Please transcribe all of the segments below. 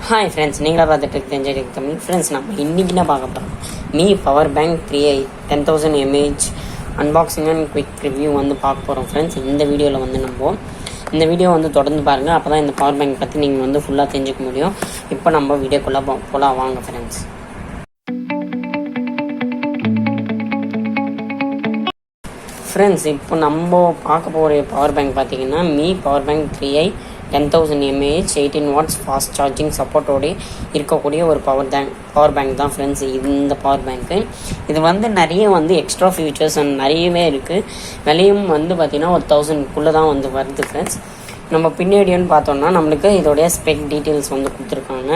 Hi friends, நீங்களாக பார்த்துட்டு தெரிஞ்ச தமிழ் ஃப்ரெண்ட்ஸ். நம்ம இன்றைக்கி என்ன பார்க்க போகிறோம், me power bank 3i 10,000 mAh unboxing and quick review பார்க்க போகிறோம் ஃப்ரெண்ட்ஸ். இந்த வீடியோவில் நம்ம இந்த வீடியோ தொடர்ந்து பாருங்கள். அப்போ தான் இந்த பவர் பேங்க் பற்றி நீங்கள் ஃபுல்லாக தெரிஞ்சுக்க முடியும். இப்போ நம்ம வீடியோக்குள்ளே போகலாம் வாங்க ஃப்ரெண்ட்ஸ். ஃப்ரெண்ட்ஸ், இப்போ நம்ம பார்க்க போகிற பவர் பேங்க் பார்த்திங்கன்னா Mi power bank 3i 10,000 mAh 18 watts fast charging சப்போர்ட்டோடு இருக்கக்கூடிய ஒரு பவர் பேங்க் தான் ஃப்ரெண்ட்ஸ். இந்த பவர் பேங்க்கு இது நிறைய எக்ஸ்ட்ரா ஃபியூச்சர்ஸ் அண்ட் நிறையவே இருக்குது. விலையும் பார்த்திங்கன்னா 1,000க்குள்ளே தான் வருது ஃப்ரெண்ட்ஸ். நம்ம பின்னாடின்னு பார்த்தோம்னா நம்மளுக்கு இதோடைய ஸ்பெக் டீட்டெயில்ஸ் கொடுத்துருக்காங்க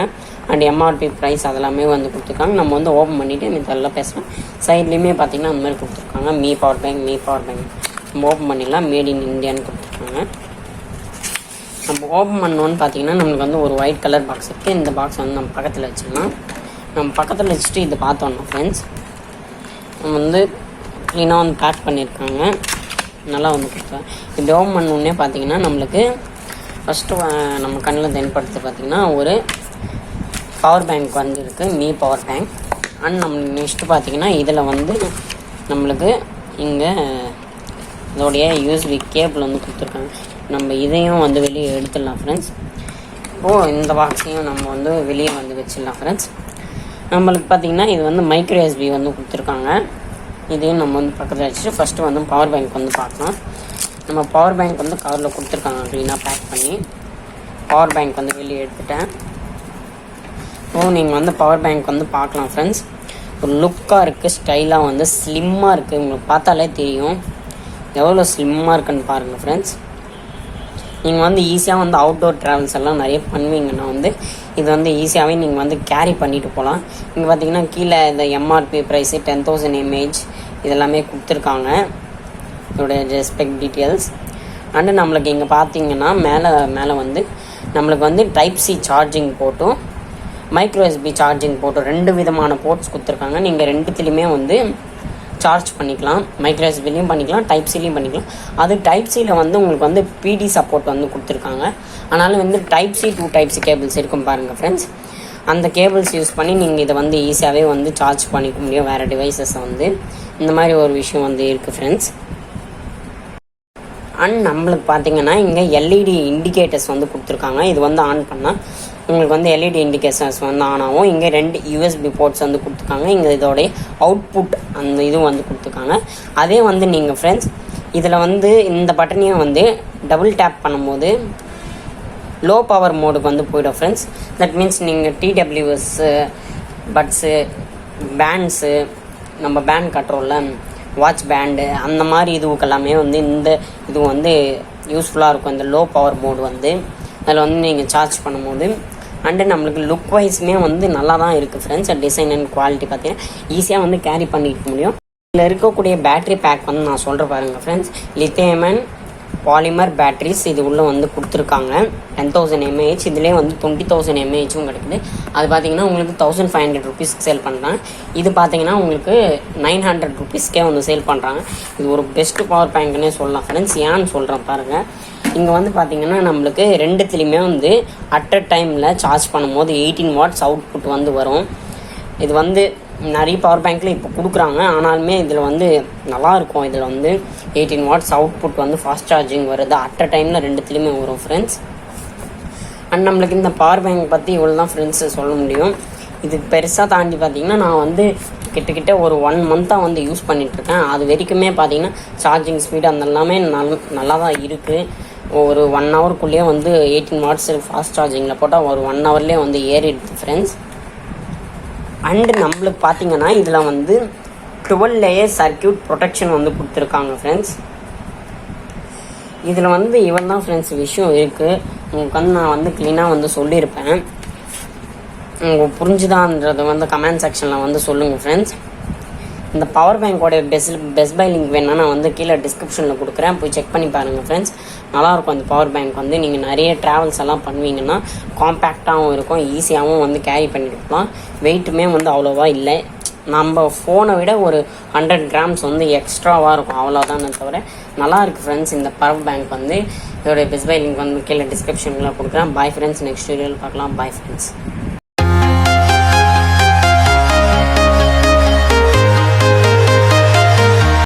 அண்ட் எம்ஆர்பி ப்ரைஸ் அதெல்லாமே கொடுத்துருக்காங்க. நம்ம ஓப்பன் பண்ணிவிட்டு இதெல்லாம் பேசலாம். சைட்லேயுமே பார்த்திங்கன்னா அந்த மாதிரி கொடுத்துருக்காங்க மீ பவர் பேங்க் நம்ம ஓப்பன் பண்ணிடலாம். மேட் இன் இந்தியான்னு கொடுத்துருக்காங்க. நம்ம ஓப்பன் பண்ணோன்னு பார்த்தீங்கன்னா நம்மளுக்கு ஒரு ஒயிட் கலர் பாக்ஸ் இருக்குது. இந்த பாக்ஸ் நம்ம பக்கத்தில் வச்சுக்கலாம். நம்ம பக்கத்தில் வச்சுட்டு இது பார்த்தோன்னா ஃப்ரெண்ட்ஸ், நம்ம க்ளீனாக பேக் பண்ணியிருக்காங்க. நல்லா கொடுத்தேன். இது ஓப்பன் பண்ணோன்னே பார்த்தீங்கன்னா நம்மளுக்கு ஃபஸ்ட்டு நம்ம கண்ணில் தென்படுத்து பார்த்திங்கன்னா ஒரு பவர் பேங்க் இருக்குது, மீ பவர் பேங்க். அண்ட் நம்ம நெக்ஸ்ட்டு பார்த்திங்கன்னா இதில் நம்மளுக்கு இங்கே இதோடைய யூஎஸ்பி கேபிள் கொடுத்துருக்காங்க. நம்ம இதையும் வெளியே எடுத்துடலாம் ஃப்ரெண்ட்ஸ். இப்போது இந்த பாக்ஸையும் நம்ம வெளியே வச்சிடலாம் ஃப்ரெண்ட்ஸ். நம்மளுக்கு பார்த்திங்கன்னா இது மைக்ரோ யூஎஸ்பி கொடுத்துருக்காங்க. இதையும் நம்ம பக்கத்தில் வச்சுட்டு ஃபஸ்ட்டு பவர் பேங்க் பார்க்கலாம். நம்ம பவர் பேங்க் கவரில் கொடுத்துருக்காங்க க்ளீனாக பேக் பண்ணி. பவர் பேங்க் வெளியே எடுத்துட்டேன். இப்போது நீங்கள் பவர் பேங்க் பார்க்கலாம் ஃப்ரெண்ட்ஸ். ஒரு லுக்காக இருக்குது, ஸ்டைலாக ஸ்லிம்மாக இருக்குது. உங்களுக்கு பார்த்தாலே தெரியும் எவ்வளோ ஸ்லிம்மாக இருக்குன்னு பாருங்கள் ஃப்ரெண்ட்ஸ். நீங்கள் ஈஸியாக அவுட்டோர் ட்ராவல்ஸ் எல்லாம் நிறைய பண்ணுவீங்கன்னா இது ஈஸியாகவே நீங்கள் கேரி பண்ணிட்டு போகலாம். இங்கே பார்த்தீங்கன்னா கீழே இந்த எம்ஆர்பி ப்ரைஸு 10,000 mAh இதெல்லாமே கொடுத்துருக்காங்க, இதோடைய ரெஸ்பெக்ட் டீட்டெயில்ஸ். அண்டு நம்மளுக்கு இங்கே பார்த்தீங்கன்னா மேலே நம்மளுக்கு டைப் சி சார்ஜிங் போட்டும் மைக்ரோ எஸ்பி சார்ஜிங் போட்டும் 2 விதமான போர்ட்ஸ் கொடுத்துருக்காங்க. நீங்கள் ரெண்டுத்துலேயுமே சார்ஜ் பண்ணிக்கலாம். மைக்ரோ எஸ்பிலையும் பண்ணிக்கலாம், டைப் சிலையும் பண்ணிக்கலாம். அது டைப் சியில் உங்களுக்கு பிடி சப்போர்ட் கொடுத்துருக்காங்க. அதனால் type C to type C cables இருக்கும் பாருங்கள் ஃப்ரெண்ட்ஸ். அந்த கேபிள்ஸ் யூஸ் பண்ணி நீங்கள் இதை ஈஸியாகவே சார்ஜ் பண்ணிக்க முடியும் வேறு டிவைசஸை இந்த மாதிரி ஒரு விஷயம் இருக்குது ஃப்ரெண்ட்ஸ். அண்ட் நம்மளுக்கு பார்த்தீங்கன்னா இங்கே எல்இடி இண்டிகேட்டர்ஸ் கொடுத்துருக்காங்க. இது ஆன் பண்ணால் உங்களுக்கு எல்இடி இண்டிகேட்டர்ஸ் ஆன் ஆகும். இங்கே 2 யூஎஸ்பி போர்ட்ஸ் கொடுத்துருக்காங்க. இங்கே இதோடைய அவுட்புட் அந்த இதுவும் கொடுத்துருக்காங்க. அதே நீங்கள் ஃப்ரெண்ட்ஸ் இதில் இந்த பட்டனையும் டபுள் டேப் பண்ணும்போது லோ பவர் மோடுக்கு போய்டும் ஃப்ரெண்ட்ஸ். தட் மீன்ஸ் நீங்கள் டிடபிள்யூஎஸ்ஸு பட்ஸு பேண்ட்ஸு நம்ம பேண்ட் கட்டுறோம்ல வாட்ச் பேண்டு அந்த மாதிரி இதுவுக்கெல்லாமே இந்த இது யூஸ்ஃபுல்லாக இருக்கும். இந்த லோ பவர் மோடு அதில் நீங்கள் சார்ஜ் பண்ணும்போது. அண்டு நம்மளுக்கு லுக் வைஸ்மே நல்லா தான் இருக்குது ஃப்ரெண்ட்ஸ். டிசைன் அண்ட் குவாலிட்டி பார்த்தீங்கன்னா ஈஸியாக கேரி பண்ணிக்க முடியும். இதில் இருக்கக்கூடிய பேட்ரி பேக் நான் சொல்கிறேன் பாருங்கள் friends. Lithium and polymer batteries இது உள்ளே கொடுத்துருக்காங்க. 10,000 mAh இதிலே 20,000 mAhவும் கிடைக்குது. அது பார்த்தீங்கன்னா உங்களுக்கு 1,500 rupeesக்கு சேல் பண்ணுறாங்க. இது பார்த்தீங்கன்னா உங்களுக்கு 900 rupeesக்கே சேல் பண்ணுறாங்க. இது ஒரு பெஸ்ட்டு பவர் பேங்க்னே சொல்லலாம் ஃப்ரெண்ட்ஸ். ஏன்னு சொல்கிறேன் பாருங்கள். இங்கே பார்த்தீங்கன்னா நம்மளுக்கு ரெண்டுத்துலேயுமே அட் அ டைமில் சார்ஜ் பண்ணும்போது 18 watts அவுட்புட் வரும். இது நிறைய பவர் பேங்க்கில் இப்போ கொடுக்குறாங்க. ஆனாலுமே இதில் நல்லாயிருக்கும். இதில் 18 watts அவுட்புட் ஃபாஸ்ட் சார்ஜிங் வருது. அட் அ டைமில் ரெண்டுத்துலேயுமே வரும் ஃப்ரெண்ட்ஸ். அண்ட் நம்மளுக்கு இந்த பவர் பேங்க் பற்றி இவ்வளோ தான் ஃப்ரெண்ட்ஸ் சொல்ல முடியும். இது பெருசாக தாண்டி பார்த்திங்கன்னா நான் கிட்டத்தட்ட ஒரு 1 month யூஸ் பண்ணிகிட்ருக்கேன். அது வரைக்குமே பார்த்திங்கன்னா சார்ஜிங் ஸ்பீடு அந்த எல்லாமே நல்லா தான் இருக்குது. ஒரு 1 hourக்குள்ளேயே 18 watts ஃபாஸ்ட் சார்ஜிங்கில் போட்டால் ஒரு 1 hourலேயே ஏறிடுது ஃப்ரெண்ட்ஸ். அண்டு நம்மளுக்கு பார்த்திங்கன்னா இதில் 12 layer சர்க்கியூட் ப்ரொடெக்ஷன் கொடுத்துருக்காங்க ஃப்ரெண்ட்ஸ். இதில் இவன் தான் ஃப்ரெண்ட்ஸ் விஷயம் இருக்குது. உங்களுக்கு நான் க்ளீனாக சொல்லியிருப்பேன். உங்களுக்கு புரிஞ்சுதான்றது கமெண்ட் செக்ஷனில் சொல்லுங்கள் ஃப்ரெண்ட்ஸ். இந்த பவர் பேங்கோட பெஸ்ட் பை லிங்க் வேணுன்னா நான் கீழே டிஸ்கிரிப்ஷனில் கொடுக்குறேன், போய் செக் பண்ணி பாருங்கள் ஃப்ரெண்ட்ஸ். நல்லாயிருக்கும் அந்த பவர் பேங்க் நீங்கள் நிறைய ட்ராவல்ஸ் எல்லாம் பண்ணுவீங்கன்னா காம்பேக்டாகவும் இருக்கும், ஈஸியாகவும் கேரி பண்ணிட்டு போகலாம். வெயிட்டுமே அவ்வளோவா இல்லை. நம்ம ஃபோனை விட ஒரு 100 கிராம்ஸ் வந்து எக்ஸ்ட்ராவாக இருக்கும், அவ்வளோதானே தவிர நல்லா இருக்குது ஃப்ரெண்ட்ஸ். இந்த பவர் பேங்க் வந்து இதோடைய பெஸ்ட் பை லிங்க் வந்து கீழே டிஸ்கிரிப்ஷனில் கொடுக்குறேன். பாய் ஃப்ரெண்ட்ஸ், நெக்ஸ்ட் வீடியோவில் பார்க்கலாம். Bye friends.